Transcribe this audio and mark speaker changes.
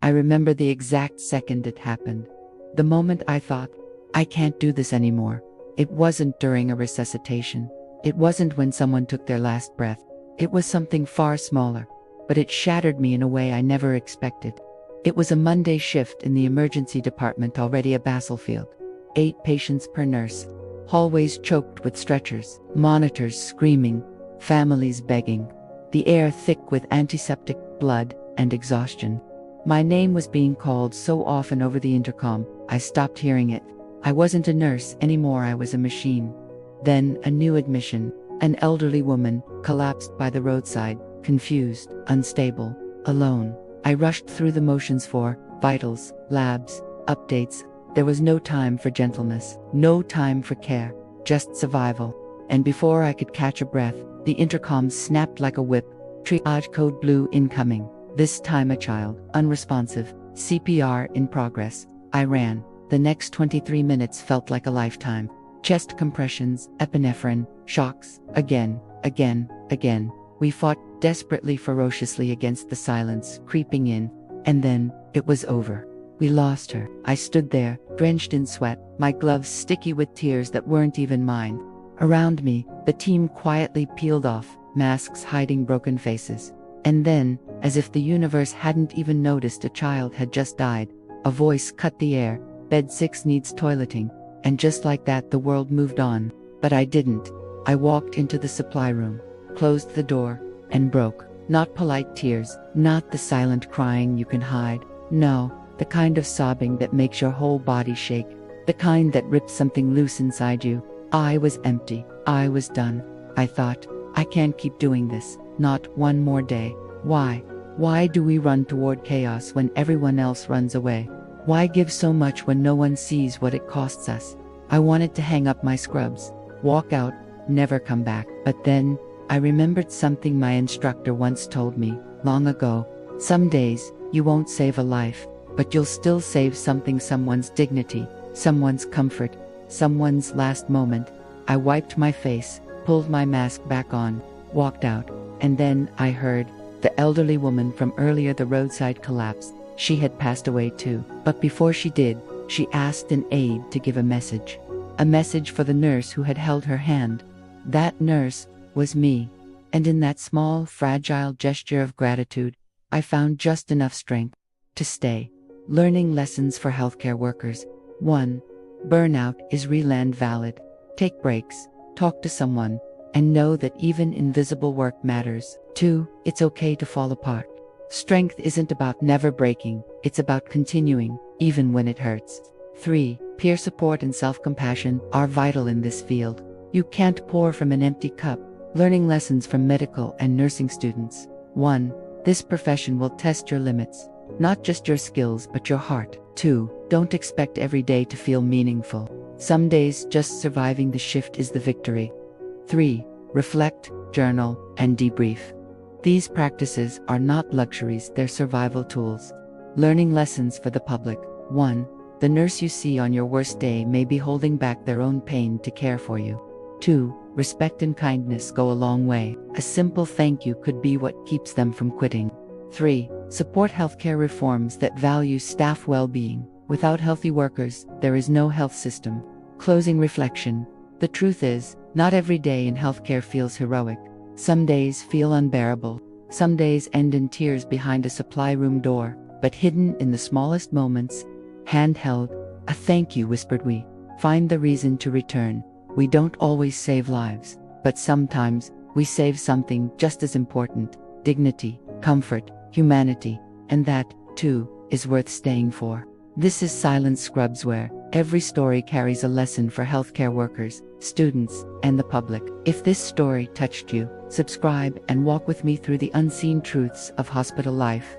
Speaker 1: I remember the exact second it happened. The moment I thought, I can't do this anymore. It wasn't during a resuscitation. It wasn't when someone took their last breath. It was something far smaller, but it shattered me in a way I never expected. It was a Monday shift in the emergency department, already a battlefield. 8 patients per nurse, hallways choked with stretchers, monitors screaming, families begging, the air thick with antiseptic, blood, and exhaustion. My name was being called so often over the intercom, I stopped hearing it. I wasn't a nurse anymore, I was a machine. Then, a new admission. An elderly woman, collapsed by the roadside, confused, unstable, alone. I rushed through the motions for vitals, labs, updates. There was no time for gentleness, no time for care, just survival. And before I could catch a breath, the intercom snapped like a whip. Triage code blue incoming. This time a child, unresponsive, CPR in progress. I ran. The next 23 minutes felt like a lifetime. Chest compressions, epinephrine, shocks, again. We fought desperately, ferociously against the silence creeping in, and then, it was over. We lost her. I stood there, drenched in sweat, my gloves sticky with tears that weren't even mine. Around me, the team quietly peeled off, masks hiding broken faces. And then, as if the universe hadn't even noticed a child had just died, a voice cut the air, "Bed 6 needs toileting." And just like that, the world moved on. But I didn't. I walked into the supply room, closed the door, and broke. Not polite tears, not the silent crying you can hide. No, the kind of sobbing that makes your whole body shake. The kind that rips something loose inside you. I was empty. I was done. I thought, I can't keep doing this. Not one more day. Why? Why do we run toward chaos when everyone else runs away? Why give so much when no one sees what it costs us? I wanted to hang up my scrubs, walk out, never come back. But then, I remembered something my instructor once told me, long ago. Some days, you won't save a life, but you'll still save something, someone's dignity, someone's comfort, someone's last moment. I wiped my face, pulled my mask back on, walked out, and then I heard the elderly woman from earlier, the roadside collapse. She had passed away too. But before she did, she asked an aide to give a message. A message for the nurse who had held her hand. That nurse was me. And in that small, fragile gesture of gratitude, I found just enough strength to stay. Learning lessons for healthcare workers. 1. Burnout is real and valid. Take breaks, talk to someone, and know that even invisible work matters. 2. It's okay to fall apart. Strength isn't about never breaking, it's about continuing, even when it hurts. 3. Peer support and self-compassion are vital in this field. You can't pour from an empty cup. Learning lessons from medical and nursing students. 1. This profession will test your limits. Not just your skills, but your heart. 2. Don't expect every day to feel meaningful. Some days, just surviving the shift is the victory. 3. Reflect, journal, and debrief. These practices are not luxuries, they're survival tools. Learning lessons for the public. 1. The nurse you see on your worst day may be holding back their own pain to care for you. 2. Respect and kindness go a long way. A simple thank you could be what keeps them from quitting. 3. Support healthcare reforms that value staff well-being. Without healthy workers, there is no health system. Closing reflection. The truth is, not every day in healthcare feels heroic. Some days feel unbearable. Some days end in tears behind a supply room door. But hidden in the smallest moments, handheld, a thank you whispered, we find the reason to return. We don't always save lives, but sometimes we save something just as important: dignity, comfort, humanity, and that, too, is worth staying for. This is Silent Scrubs, where every story carries a lesson for healthcare workers, students, and the public. If this story touched you, subscribe and walk with me through the unseen truths of hospital life.